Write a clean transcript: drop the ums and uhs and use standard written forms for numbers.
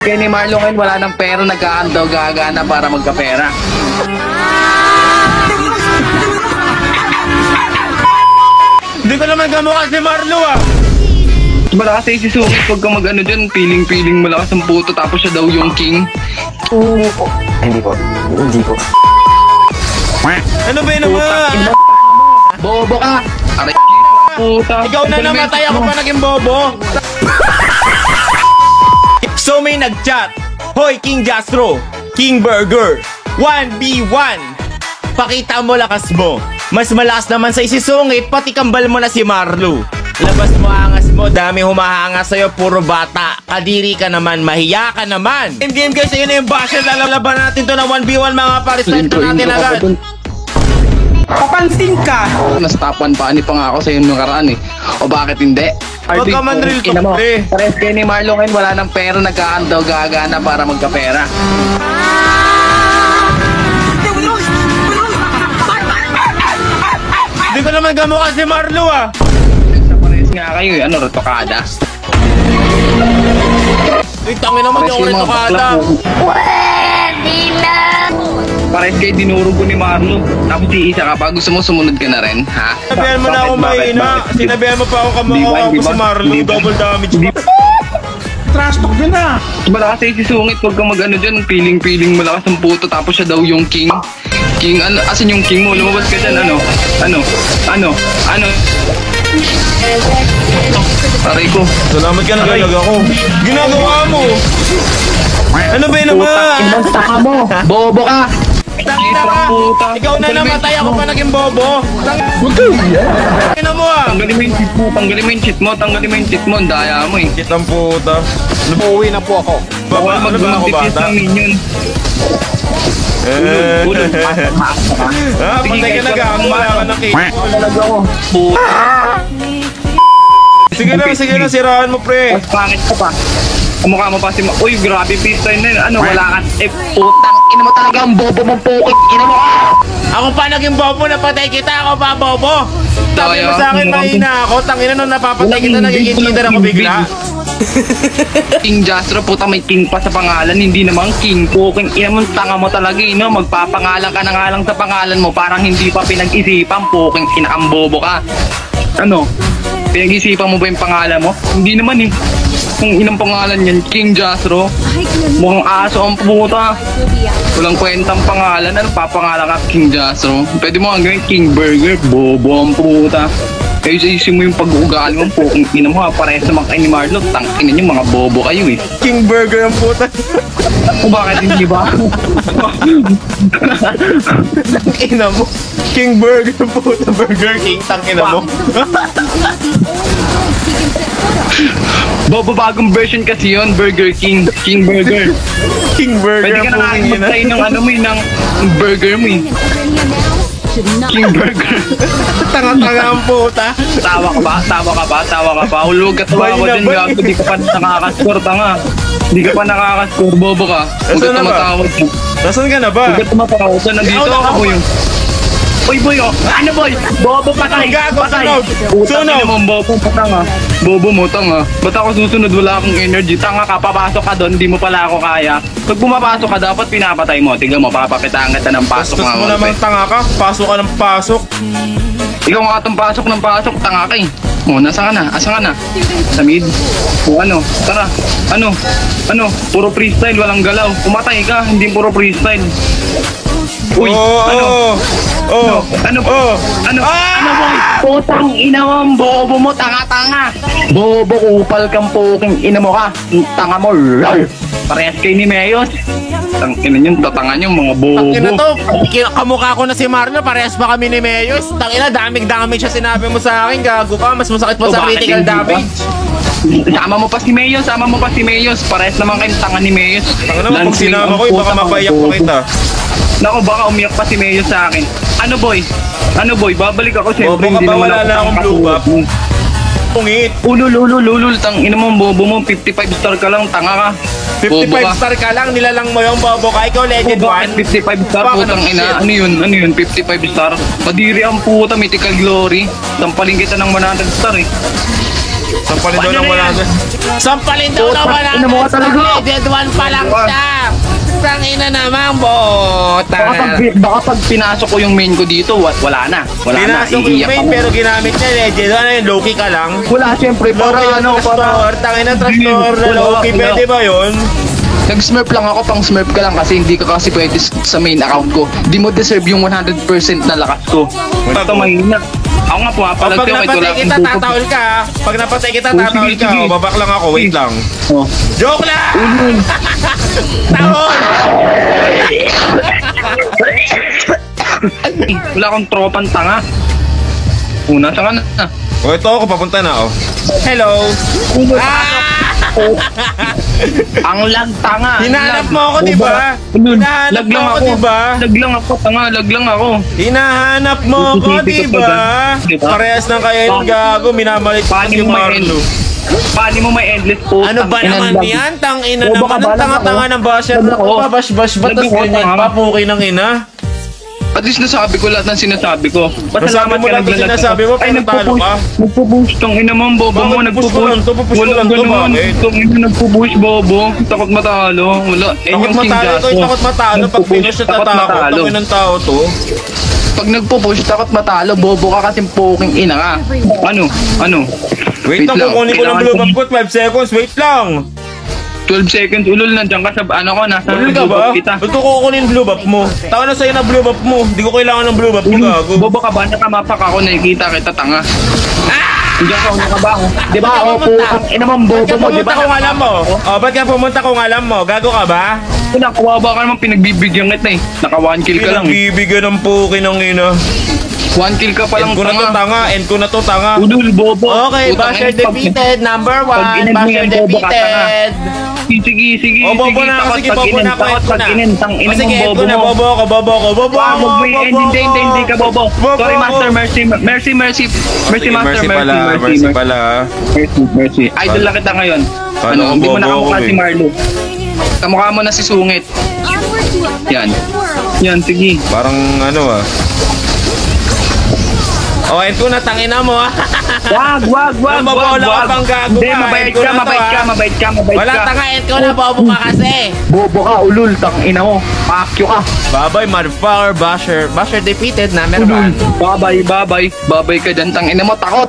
Kaya ni Marlon ngayon wala ng pera, nagkakandaw gagana para magkapera. Hindi ko naman kamukha si Marlo ah. Malakas ay si Sungit, pag ka mag-ano dyan, piling-piling malakas ang puto, tapos siya daw yung king. Hindi po. Hindi po. Ano ba yun naman? Bobo ka! Aray puta! Ikaw na namatay, ako pa naging bobo. So may nag-chat. Hoy King Jastro, King Burger, 1v1. Pakita mo lakas mo. Mas malakas naman sa isisungit, pati kambal mo na si Marlo. Labas mo angas mo, dami humahanga sa'yo, puro bata. Kadiri ka naman, mahiya ka naman. Game guys, ayun na yung basher. Lalaban natin to na 1v1 mga paris. Start na natin agad. Papansin ka! Nastapan pa, ani pa nga ako sa'yo nung nakaraan eh. O bakit hindi? Huwag ka man real talk, pre. Pares kaya ni Marlon ngayon wala ng pera, nagkakandaw gagana para magkapera. Hindi ko naman kamukha si Marlo ah. Pares nga kayo eh, ano, rotokada? Uy, tangin naman di ako rin tukada. Pares kayo dinuro ko ni Marlo. Tapos iisa ka pa, gusto mo sumunod ka na rin, ha? Sinabihan mo na ako mahina. Sinabihan mo pa ako kamukha ako si Marlo. Double damage pa. Trash talk yun ah! Malakas ay si Sungit, huwag kang mag-ano dyan, piling-piling malakas ang puto, tapos siya daw yung king. King, ano, asan yung king mo? Lumabas ka dyan, ano? Aray ko. Salamat ka, nagalag ako. Ginagawa mo. Ano ba yun naman? Ibang taka mo. Bobo ka. Tangina ka. Ikaw na namatay, ako pa naging bobo. Tangina mo ah. Tanggalin mo yung cheat mo, tanggalin mo yung cheat mo, tanggalin mo yung cheat mo, ang daya mo eh. Kitang puta. Uuwi na po ako. Bawal Ano ba ako mag-magtipis bata? ng minion. Ulod, Ah, patay ka nag-aang, wala ka ng cake. talaga ako. Sige na, siraan mo pre. Mas pangit ka pa. Kamukha mo pa si Uy, grabe freestyle na yun. Ano, wala ka. Putang ina mo talaga ang bobo mong pukit. Ina mo ka. Ako pa naging bobo, napatay kita, ako pa bobo. Sabi mo sa akin, mahina ako. Tangina nung napapatay kita, nagiging leader ako bigla. King Jastro, puta may king pa sa pangalan. Hindi naman king. Puking ina mo, tanga mo talaga eh, no? Magpapangalan ka na nga lang sa pangalan mo. Parang hindi pa pinag-isipan. Puking ina kang bobo ka. Ano? Pinag-isipan mo ba yung pangalan mo? Hindi naman eh. Kung inang pangalan yan, King Jastro. Mukhang aso ang puta. Walang kwentang pangalan. Ano papangalan ka, King Jastro? Pwede mo ang gawin King Burger. Bobo ang puta. Kayo sa isip mo yung pag-uugali mo po. Kung ina mo ha, parehas naman kayo ni Marlo. Tangkinan nyo, mga bobo kayo eh. King Burger ang puta. Kung bakit hindi ba? Tangina mo. King Burger ang puta. Burger King, tangina mo. Bobo, bagong version kasi yun, Burger King. King Burger. King Burger Pwede ka ang na puta. mag-try ng ano mo ng burger mo eh. King Burger. Tanga-tanga ang puta. Tawa ka ba? Tawa ka ba? Tawa ka ba? Hulog at bawa Bay na dyan, bay. gago. Di ka pa nakakascore, tanga. Di ka pa nakakascore, bobo ka. Huwag ka Nasaan na ba? tumatawad. Nasaan ka na ba? Huwag ka tumatawad. So, nandito Ikaw na ako ako. yung... Uy, boy, oh! Ano, boy? Bobo, patay! Gago, Patay! sunog! Utang Sunog! ina mo, bobo, patanga. Bobo mo, tanga. Ba't ako susunod? Wala akong energy. Tanga ka, papasok ka doon, di mo pala ako kaya. Pag bumapasok ka, dapat pinapatay mo. Tignan mo, papapitangan kita ng pasok. Bastos mo naman tanga ka. Pasok ka ng pasok. Ikaw nga itong pasok ng pasok, tanga ka eh. O, nasa ka na? Asa ka na? Sa mid? O ano? Tara. Ano? Puro freestyle, walang galaw. Pumatay ka, hindi puro freestyle. Uy, ano boy? Putang ina mo, bobo mo, tanga-tanga. Bobo, upal kang puking ina mo ka. Tanga mo, parehas kayo ni Meyos. Tangina nyo, tatanga nyo, mga bobo. Tangina to, kamukha ko na si Marlo, parehas pa kami ni Meyos. Tangina, daming-damage siya sinabi mo sa akin, gago ka, mas masakit pa sa critical damage. Sama mo pa si Meyos, parehas naman kayong tanga ni Meyos. Tangina mo, pag sinama ko, baka mapayak pa kita. Naku, baka umiyak pa si Meyos sa akin. Ano boy, babalik ako siyempre. Bobo ka ba, wala na akong blue buff? Pungit. Ulul, tang ina mo, bobo mo, 55 star ka lang, tanga ka. 55 star ka lang, nilalang mo yung bobo ka. Ikaw legend 1. 55 star, putang ina. Ano yun, 55 star? Padiri ang puta, mythical glory. Tampaling kita ng 100 star eh. Sampalin daw ng 100. Sampalin daw ng Ina mo ka 100. talaga. Legend 1 pa lang siya. Tangina naman, bota. Baka pag pinasok ko yung main ko dito, wala na. Wala Pinasok na. yung Iiyak main ako. pero ginamit niya legend. Ano yun, Loki ka lang? Wala, syempre. Para Loki ano, para... trastor. Tangina trastor na Wala, Loki. wala. Pwede ba yun? Nag-smurf lang ako, pang smurf ka lang kasi hindi ka kasi pwede sa main account ko. Di mo deserve yung 100% na lakas ko. Ito mahina. Ako nga pumapalag Pag napatay kita, tataol ka. Pag napatay kita, Oh, tataol sige, ka. sige. O, babak lang ako. Wait lang. Oh. Joke lang! Taol! Wala akong tropang tanga. Una, saka na. O, ito ako. Papunta na, oh. Hello! Ang lag tanga. Hinahanap Lag. mo ako, di ba? Hinahanap Lag mo lang ako, ako. di ba? Lag lang ako, tanga. Lag lang ako. Hinahanap mo ako, Titipid di ka pa ba? ba? Di ba? Parehas ng kayo yung gago. Minamalit ko Paano si mo may Marlo. Paano mo may endless post? Ano ba naman yan? Tang ina Bobo naman. ka ba? Ang tanga-tanga ng basher. Lag ako. Ako pa, bash-bash ba? Lag Tapos ako, ganyan tanga. pa, puki ng ina. At least nasabi ko lahat ng sinasabi ko. Nasabi mo lang yung sinasabi mo, pero talo ka. Nagpo-push tong ina mo, bobo mo. Bakit push ko lang to? Pupush ko Walang lang to, ganun. bakit? Tong ina nagpo-push, bobo. Takot matalo. Wala. Takot matalo to, takot matalo. Pag finish na tatakot, takot ng tao to. Pag nagpo-push, takot matalo. Bobo ka kasing poking ina ka. Ano? Wait lang, kukunin ko ng blue buff ko. 12 seconds, wait lang. 12 seconds, ulol, nandiyan ka sa, ano ko, nasa Ulul ka ba? kita. Ba't ko kukunin blue buff mo? Tawa na sa'yo na blue buff mo. Di ko kailangan ng blue buff mo, gago. Bobo ka ba? Nakamapak ako, nakikita kita, tanga. Diyan ka, una ka ba? Di ba? Ba't ka O, pumunta? putang ina mong bobo Ba't ka mo, di pumunta ba? kung alam mo? O, ba't ka pumunta kung alam mo? Gago ka ba? Wala, kawawa ka naman, pinagbibigyan kita eh. Naka 1 kill ka lang. Bibigyan ng puki ng ina. 1 kill ka pa lang, End ko na to tanga. tanga, end ko na to tanga. Ulul, bobo. Okay, Putang basher ina, pag- defeated, number pag 1, inend mo basher yan, bobo ka, defeated. Sige. O, bobo na ako, sige, bobo na ako, end ko na. O, sige, end ko na, bobo ako, bobo ako, bobo Wag ako, mo bobo ako. hindi ka bobo. Bobo Sorry, ako. Master, mercy, Sige, Master, pala, mercy pala. mercy. Idol lang kita ngayon. Paano Ano, hindi mo bobo nakamukha ako, si eh? Marlo. Kamukha mo na si Sungit. Yan. Yan, sige. Parang ano ah. O, end ko na, tangina mo ah. Wag. Mabobola ka pang gago Hindi, ka. mabait End ko ka, na to, mabait ka, ah. mabait ka. Wala tanga, end ko na, bobo ka kasi. Bobo ka, ulul, tang ina mo. Pakyo ka. Bye-bye, motherfucker, basher. Basher defeated, number 1. Babay ka dyan, tang ina mo, takot.